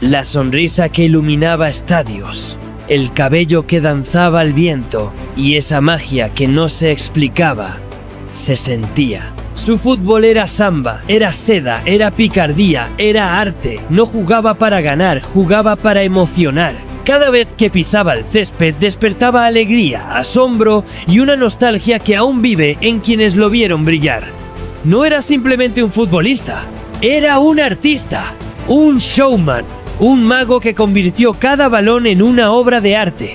La sonrisa que iluminaba estadios, el cabello que danzaba al viento y esa magia que no se explicaba, se sentía. Su fútbol era samba, era seda, era picardía, era arte. No jugaba para ganar, jugaba para emocionar. Cada vez que pisaba el césped despertaba alegría, asombro y una nostalgia que aún vive en quienes lo vieron brillar. No era simplemente un futbolista, era un artista, un showman, un mago que convirtió cada balón en una obra de arte.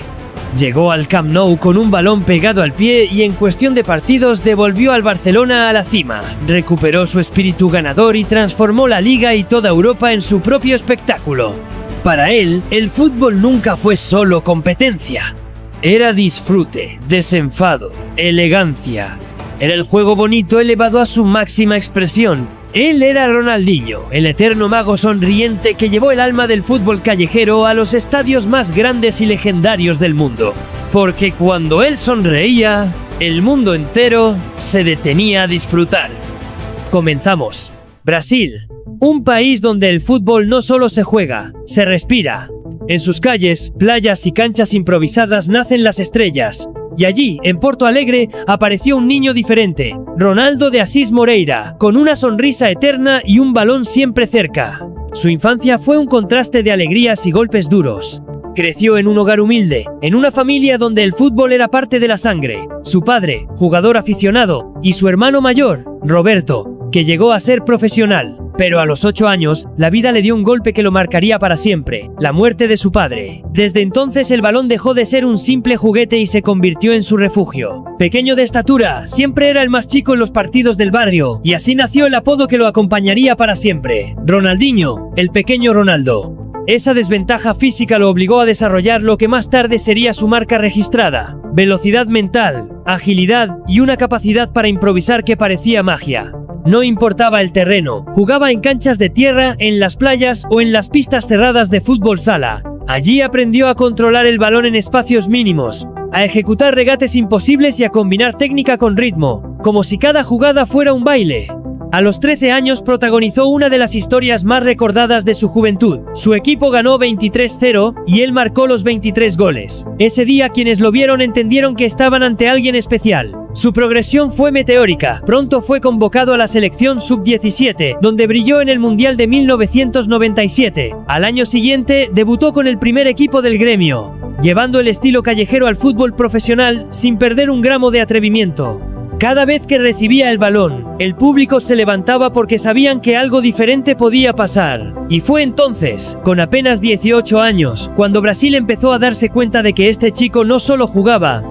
Llegó al Camp Nou con un balón pegado al pie y en cuestión de partidos devolvió al Barcelona a la cima. Recuperó su espíritu ganador y transformó la Liga y toda Europa en su propio espectáculo. Para él, el fútbol nunca fue solo competencia. Era disfrute, desenfado, elegancia. Era el juego bonito elevado a su máxima expresión. Él era Ronaldinho, el eterno mago sonriente que llevó el alma del fútbol callejero a los estadios más grandes y legendarios del mundo. Porque cuando él sonreía, el mundo entero se detenía a disfrutar. Comenzamos. Brasil, un país donde el fútbol no solo se juega, se respira. En sus calles, playas y canchas improvisadas nacen las estrellas. Y allí, en Porto Alegre, apareció un niño diferente, Ronaldo de Assis Moreira, con una sonrisa eterna y un balón siempre cerca. Su infancia fue un contraste de alegrías y golpes duros. Creció en un hogar humilde, en una familia donde el fútbol era parte de la sangre. Su padre, jugador aficionado, y su hermano mayor, Roberto, que llegó a ser profesional. Pero a los 8 años, la vida le dio un golpe que lo marcaría para siempre, la muerte de su padre. Desde entonces el balón dejó de ser un simple juguete y se convirtió en su refugio. Pequeño de estatura, siempre era el más chico en los partidos del barrio, y así nació el apodo que lo acompañaría para siempre: Ronaldinho, el pequeño Ronaldo. Esa desventaja física lo obligó a desarrollar lo que más tarde sería su marca registrada: velocidad mental, agilidad y una capacidad para improvisar que parecía magia. No importaba el terreno, jugaba en canchas de tierra, en las playas o en las pistas cerradas de fútbol sala. Allí aprendió a controlar el balón en espacios mínimos, a ejecutar regates imposibles y a combinar técnica con ritmo, como si cada jugada fuera un baile. A los 13 años protagonizó una de las historias más recordadas de su juventud. Su equipo ganó 23-0 y él marcó los 23 goles. Ese día quienes lo vieron entendieron que estaban ante alguien especial. Su progresión fue meteórica. Pronto fue convocado a la selección sub-17, donde brilló en el Mundial de 1997. Al año siguiente debutó con el primer equipo del gremio, llevando el estilo callejero al fútbol profesional sin perder un gramo de atrevimiento. Cada vez que recibía el balón, el público se levantaba porque sabían que algo diferente podía pasar. Y fue entonces, con apenas 18 años, cuando Brasil empezó a darse cuenta de que este chico no solo jugaba.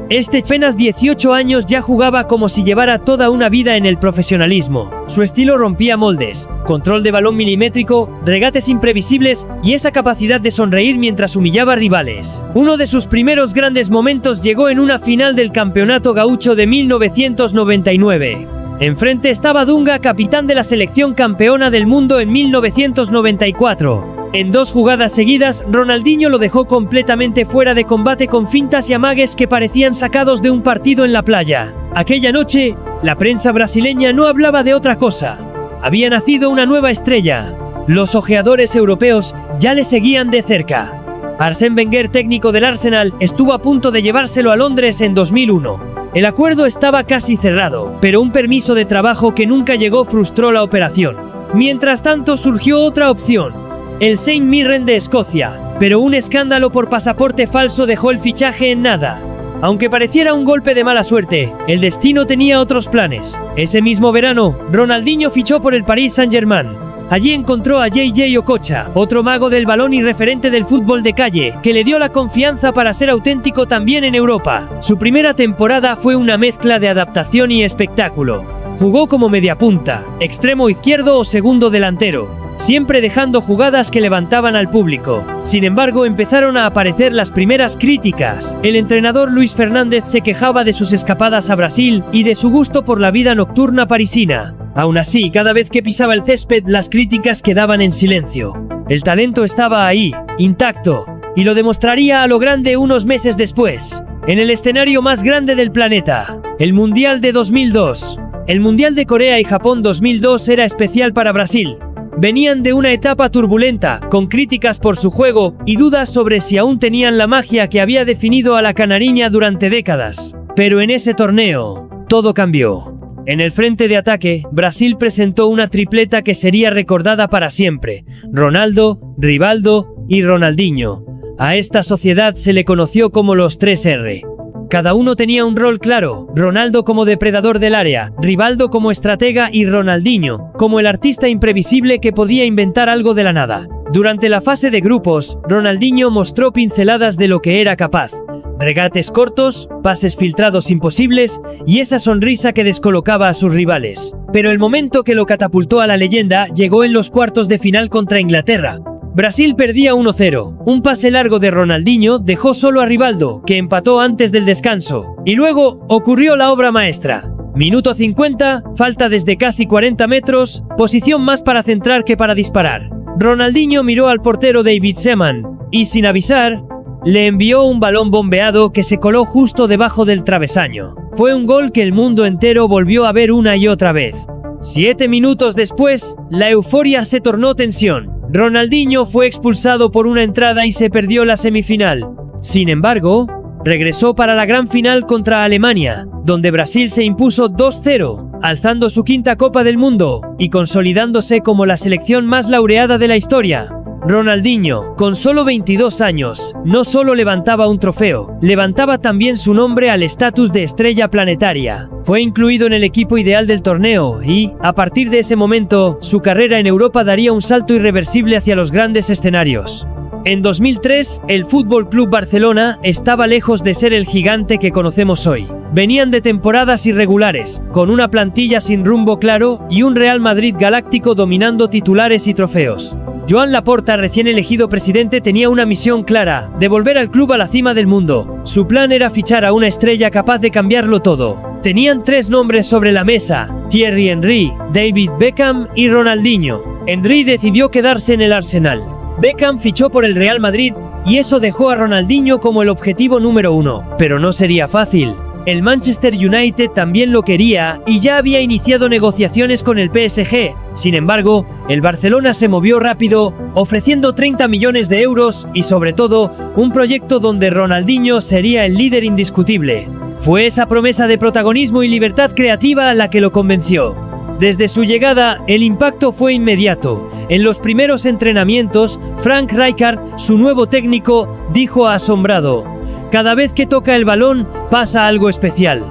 Apenas 18 años ya jugaba como si llevara toda una vida en el profesionalismo. Su estilo rompía moldes, control de balón milimétrico, regates imprevisibles y esa capacidad de sonreír mientras humillaba rivales. Uno de sus primeros grandes momentos llegó en una final del Campeonato Gaúcho de 1999. Enfrente estaba Dunga, capitán de la selección campeona del mundo en 1994. En 2 jugadas seguidas, Ronaldinho lo dejó completamente fuera de combate con fintas y amagues que parecían sacados de un partido en la playa. Aquella noche, la prensa brasileña no hablaba de otra cosa. Había nacido una nueva estrella. Los ojeadores europeos ya le seguían de cerca. Arsène Wenger, técnico del Arsenal, estuvo a punto de llevárselo a Londres en 2001. El acuerdo estaba casi cerrado, pero un permiso de trabajo que nunca llegó frustró la operación. Mientras tanto surgió otra opción: el St Mirren de Escocia, pero un escándalo por pasaporte falso dejó el fichaje en nada. Aunque pareciera un golpe de mala suerte, el destino tenía otros planes. Ese mismo verano, Ronaldinho fichó por el Paris Saint-Germain. Allí encontró a JJ Okocha, otro mago del balón y referente del fútbol de calle, que le dio la confianza para ser auténtico también en Europa. Su primera temporada fue una mezcla de adaptación y espectáculo. Jugó como mediapunta, extremo izquierdo o segundo delantero, siempre dejando jugadas que levantaban al público. Sin embargo, empezaron a aparecer las primeras críticas. El entrenador Luis Fernández se quejaba de sus escapadas a Brasil y de su gusto por la vida nocturna parisina. Aún así, cada vez que pisaba el césped, las críticas quedaban en silencio. El talento estaba ahí, intacto, y lo demostraría a lo grande unos meses después, en el escenario más grande del planeta, el Mundial de 2002. El Mundial de Corea y Japón 2002 era especial para Brasil. Venían de una etapa turbulenta, con críticas por su juego y dudas sobre si aún tenían la magia que había definido a la canariña durante décadas. Pero en ese torneo, todo cambió. En el frente de ataque, Brasil presentó una tripleta que sería recordada para siempre: Ronaldo, Rivaldo y Ronaldinho. A esta sociedad se le conoció como los 3R. Cada uno tenía un rol claro: Ronaldo como depredador del área, Rivaldo como estratega y Ronaldinho como el artista imprevisible que podía inventar algo de la nada. Durante la fase de grupos, Ronaldinho mostró pinceladas de lo que era capaz: regates cortos, pases filtrados imposibles y esa sonrisa que descolocaba a sus rivales. Pero el momento que lo catapultó a la leyenda llegó en los cuartos de final contra Inglaterra. Brasil perdía 1-0. Un pase largo de Ronaldinho dejó solo a Rivaldo, que empató antes del descanso. Y luego ocurrió la obra maestra. Minuto 50, falta desde casi 40 metros, posición más para centrar que para disparar. Ronaldinho miró al portero David Seaman y, sin avisar, le envió un balón bombeado que se coló justo debajo del travesaño. Fue un gol que el mundo entero volvió a ver una y otra vez. 7 minutos después, la euforia se tornó tensión. Ronaldinho fue expulsado por una entrada y se perdió la semifinal. Sin embargo, regresó para la gran final contra Alemania, donde Brasil se impuso 2-0, alzando su quinta Copa del Mundo y consolidándose como la selección más laureada de la historia. Ronaldinho, con solo 22 años, no solo levantaba un trofeo, levantaba también su nombre al estatus de estrella planetaria. Fue incluido en el equipo ideal del torneo y, a partir de ese momento, su carrera en Europa daría un salto irreversible hacia los grandes escenarios. En 2003, el Fútbol Club Barcelona estaba lejos de ser el gigante que conocemos hoy. Venían de temporadas irregulares, con una plantilla sin rumbo claro y un Real Madrid galáctico dominando titulares y trofeos. Joan Laporta, recién elegido presidente, tenía una misión clara: devolver al club a la cima del mundo. Su plan era fichar a una estrella capaz de cambiarlo todo. Tenían 3 nombres sobre la mesa: Thierry Henry, David Beckham y Ronaldinho. Henry decidió quedarse en el Arsenal. Beckham fichó por el Real Madrid y eso dejó a Ronaldinho como el objetivo número 1. Pero no sería fácil. El Manchester United también lo quería y ya había iniciado negociaciones con el PSG. Sin embargo, el Barcelona se movió rápido, ofreciendo 30 millones de euros y, sobre todo, un proyecto donde Ronaldinho sería el líder indiscutible. Fue esa promesa de protagonismo y libertad creativa la que lo convenció. Desde su llegada, el impacto fue inmediato. En los primeros entrenamientos, Frank Rijkaard, su nuevo técnico, dijo asombrado: "Cada vez que toca el balón, pasa algo especial".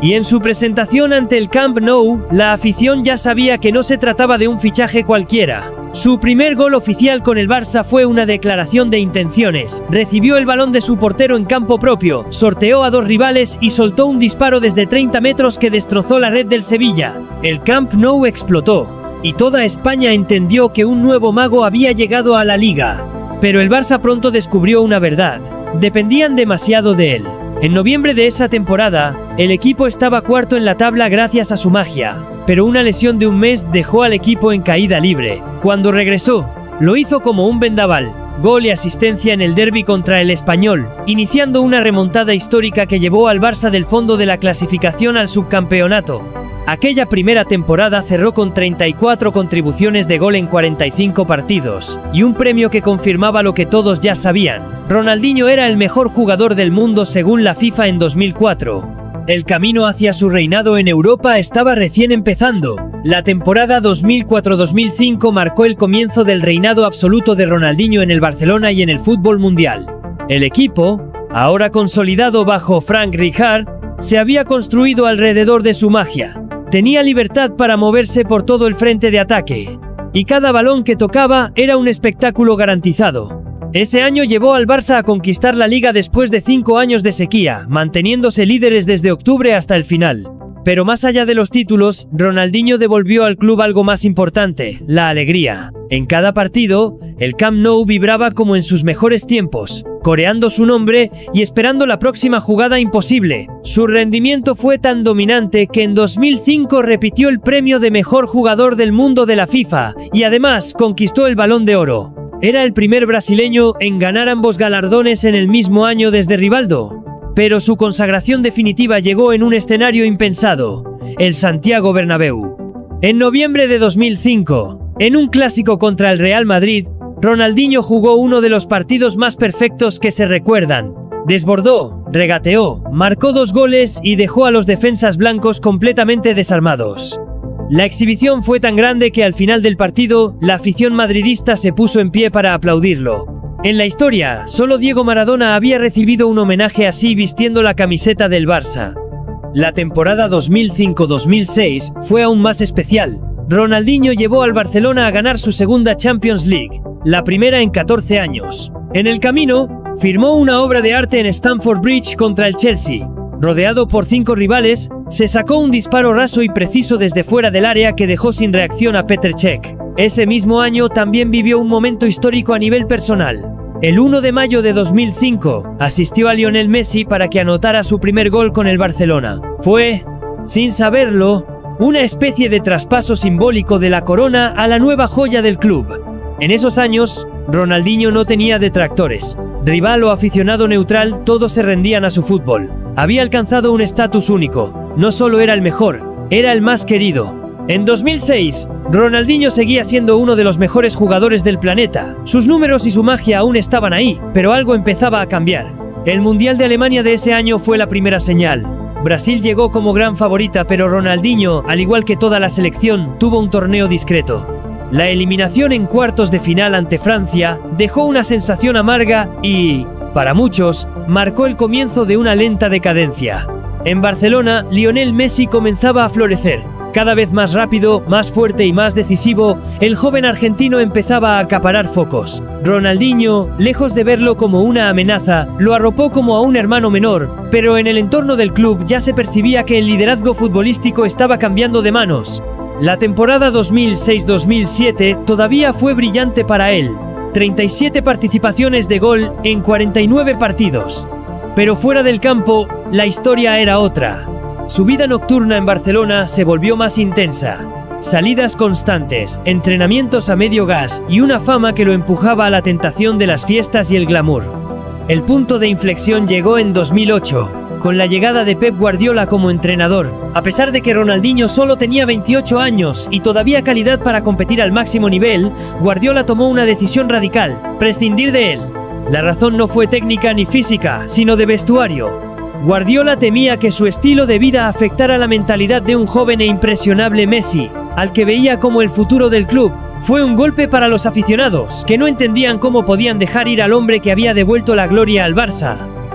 Y en su presentación ante el Camp Nou, la afición ya sabía que no se trataba de un fichaje cualquiera. Su primer gol oficial con el Barça fue una declaración de intenciones. Recibió el balón de su portero en campo propio, sorteó a 2 rivales y soltó un disparo desde 30 metros que destrozó la red del Sevilla. El Camp Nou explotó, y toda España entendió que un nuevo mago había llegado a la liga. Pero el Barça pronto descubrió una verdad: dependían demasiado de él. En noviembre de esa temporada, el equipo estaba cuarto en la tabla gracias a su magia, pero una lesión de un mes dejó al equipo en caída libre. Cuando regresó, lo hizo como un vendaval: gol y asistencia en el derbi contra el Español, iniciando una remontada histórica que llevó al Barça del fondo de la clasificación al subcampeonato. Aquella primera temporada cerró con 34 contribuciones de gol en 45 partidos, y un premio que confirmaba lo que todos ya sabían: Ronaldinho era el mejor jugador del mundo según la FIFA en 2004. El camino hacia su reinado en Europa estaba recién empezando. La temporada 2004-2005 marcó el comienzo del reinado absoluto de Ronaldinho en el Barcelona y en el fútbol mundial. El equipo, ahora consolidado bajo Frank Rijkaard, se había construido alrededor de su magia. Tenía libertad para moverse por todo el frente de ataque, y cada balón que tocaba era un espectáculo garantizado. Ese año llevó al Barça a conquistar la Liga después de 5 años de sequía, manteniéndose líderes desde octubre hasta el final. Pero más allá de los títulos, Ronaldinho devolvió al club algo más importante: la alegría. En cada partido, el Camp Nou vibraba como en sus mejores tiempos, coreando su nombre y esperando la próxima jugada imposible. Su rendimiento fue tan dominante que en 2005 repitió el premio de mejor jugador del mundo de la FIFA, y además conquistó el Balón de Oro. Era el primer brasileño en ganar ambos galardones en el mismo año desde Rivaldo. Pero su consagración definitiva llegó en un escenario impensado: el Santiago Bernabéu. En noviembre de 2005, En un clásico contra el Real Madrid, Ronaldinho jugó uno de los partidos más perfectos que se recuerdan. Desbordó, regateó, marcó 2 goles y dejó a los defensas blancos completamente desarmados. La exhibición fue tan grande que al final del partido, la afición madridista se puso en pie para aplaudirlo. En la historia, solo Diego Maradona había recibido un homenaje así vistiendo la camiseta del Barça. La temporada 2005-2006 fue aún más especial. Ronaldinho llevó al Barcelona a ganar su segunda Champions League, la primera en 14 años. En el camino, firmó una obra de arte en Stamford Bridge contra el Chelsea. Rodeado por 5 rivales, se sacó un disparo raso y preciso desde fuera del área que dejó sin reacción a Petr Cech. Ese mismo año también vivió un momento histórico a nivel personal. El 1 de mayo de 2005, asistió a Lionel Messi para que anotara su primer gol con el Barcelona. Fue, sin saberlo, una especie de traspaso simbólico de la corona a la nueva joya del club. En esos años, Ronaldinho no tenía detractores. Rival o aficionado neutral, todos se rendían a su fútbol. Había alcanzado un estatus único. No solo era el mejor, era el más querido. En 2006, Ronaldinho seguía siendo uno de los mejores jugadores del planeta. Sus números y su magia aún estaban ahí, pero algo empezaba a cambiar. El Mundial de Alemania de ese año fue la primera señal. Brasil llegó como gran favorita, pero Ronaldinho, al igual que toda la selección, tuvo un torneo discreto. La eliminación en cuartos de final ante Francia dejó una sensación amarga y, para muchos, marcó el comienzo de una lenta decadencia. En Barcelona, Lionel Messi comenzaba a florecer. Cada vez más rápido, más fuerte y más decisivo, el joven argentino empezaba a acaparar focos. Ronaldinho, lejos de verlo como una amenaza, lo arropó como a un hermano menor, pero en el entorno del club ya se percibía que el liderazgo futbolístico estaba cambiando de manos. La temporada 2006-2007 todavía fue brillante para él. 37 participaciones de gol en 49 partidos. Pero fuera del campo, la historia era otra. Su vida nocturna en Barcelona se volvió más intensa. Salidas constantes, entrenamientos a medio gas y una fama que lo empujaba a la tentación de las fiestas y el glamour. El punto de inflexión llegó en 2008, con la llegada de Pep Guardiola como entrenador. A pesar de que Ronaldinho solo tenía 28 años y todavía calidad para competir al máximo nivel, Guardiola tomó una decisión radical: prescindir de él. La razón no fue técnica ni física, sino de vestuario. Guardiola temía que su estilo de vida afectara la mentalidad de un joven e impresionable Messi, al que veía como el futuro del club. Fue un golpe para los aficionados, que no entendían cómo podían dejar ir al hombre que había devuelto la gloria al Barça.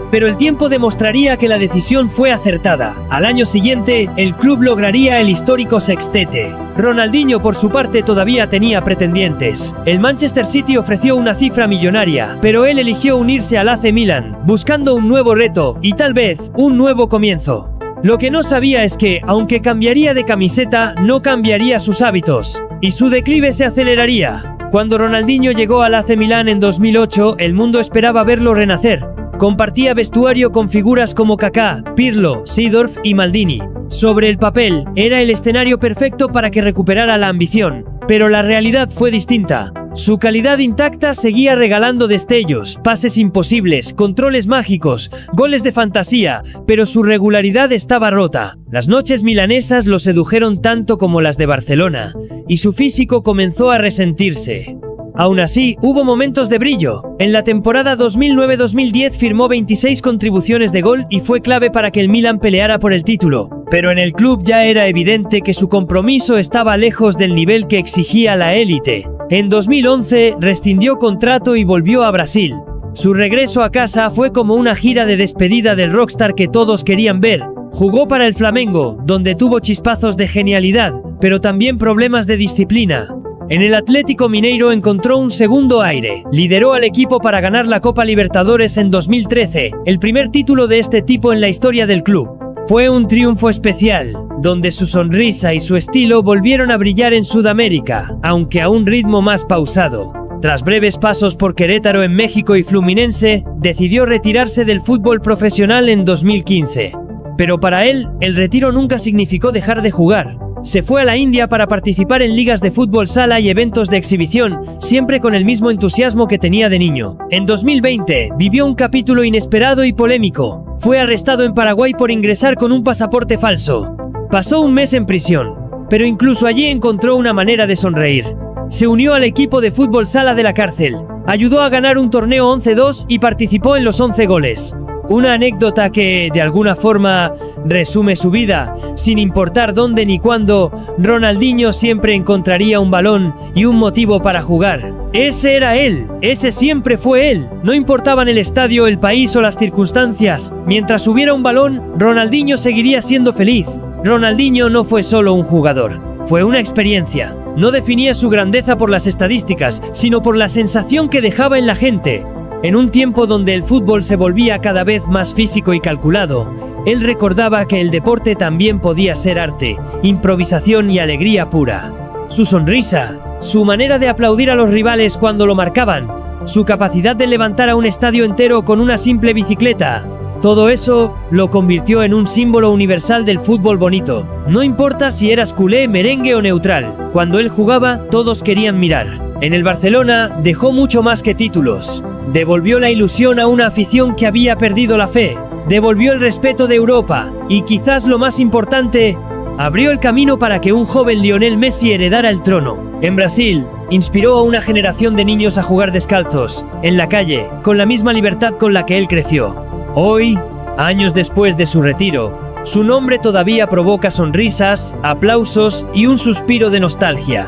Pero el tiempo demostraría que la decisión fue acertada. Al año siguiente, el club lograría el histórico sextete. Ronaldinho, por su parte, todavía tenía pretendientes. El Manchester City ofreció una cifra millonaria, pero él eligió unirse al AC Milan, buscando un nuevo reto y tal vez un nuevo comienzo. Lo que no sabía es que, aunque cambiaría de camiseta, no cambiaría sus hábitos, y su declive se aceleraría. Cuando Ronaldinho llegó al AC Milan en 2008, el mundo esperaba verlo renacer. Compartía vestuario con figuras como Kaká, Pirlo, Seedorf y Maldini. Sobre el papel, era el escenario perfecto para que recuperara la ambición, pero la realidad fue distinta. Su calidad intacta seguía regalando destellos, pases imposibles, controles mágicos, goles de fantasía, pero su regularidad estaba rota. Las noches milanesas lo sedujeron tanto como las de Barcelona, y su físico comenzó a resentirse. Aún así, hubo momentos de brillo. En la temporada 2009-2010 firmó 26 contribuciones de gol y fue clave para que el Milan peleara por el título. Pero en el club ya era evidente que su compromiso estaba lejos del nivel que exigía la élite. En 2011 rescindió contrato y volvió a Brasil. Su regreso a casa fue como una gira de despedida del rockstar que todos querían ver. Jugó para el Flamengo, donde tuvo chispazos de genialidad, pero también problemas de disciplina. En el Atlético Mineiro encontró un segundo aire. Lideró al equipo para ganar la Copa Libertadores en 2013, el primer título de este tipo en la historia del club. Fue un triunfo especial, donde su sonrisa y su estilo volvieron a brillar en Sudamérica, aunque a un ritmo más pausado. Tras breves pasos por Querétaro en México y Fluminense, decidió retirarse del fútbol profesional en 2015. Pero para él, el retiro nunca significó dejar de jugar. Se fue a la India para participar en ligas de fútbol sala y eventos de exhibición, siempre con el mismo entusiasmo que tenía de niño. En 2020, vivió un capítulo inesperado y polémico. Fue arrestado en Paraguay por ingresar con un pasaporte falso. Pasó un mes en prisión, pero incluso allí encontró una manera de sonreír. Se unió al equipo de fútbol sala de la cárcel, ayudó a ganar un torneo 11-2 y participó en los 11 goles. Una anécdota que, de alguna forma, resume su vida. Sin importar dónde ni cuándo, Ronaldinho siempre encontraría un balón y un motivo para jugar. Ese era él, ese siempre fue él. No importaban el estadio, el país o las circunstancias. Mientras hubiera un balón, Ronaldinho seguiría siendo feliz. Ronaldinho no fue solo un jugador, fue una experiencia. No definía su grandeza por las estadísticas, sino por la sensación que dejaba en la gente. En un tiempo donde el fútbol se volvía cada vez más físico y calculado, él recordaba que el deporte también podía ser arte, improvisación y alegría pura. Su sonrisa, su manera de aplaudir a los rivales cuando lo marcaban, su capacidad de levantar a un estadio entero con una simple bicicleta, todo eso lo convirtió en un símbolo universal del fútbol bonito. No importa si eras culé, merengue o neutral, cuando él jugaba, todos querían mirar. En el Barcelona dejó mucho más que títulos. Devolvió la ilusión a una afición que había perdido la fe, devolvió el respeto de Europa y, quizás lo más importante, abrió el camino para que un joven Lionel Messi heredara el trono. En Brasil, inspiró a una generación de niños a jugar descalzos, en la calle, con la misma libertad con la que él creció. Hoy, años después de su retiro, su nombre todavía provoca sonrisas, aplausos y un suspiro de nostalgia.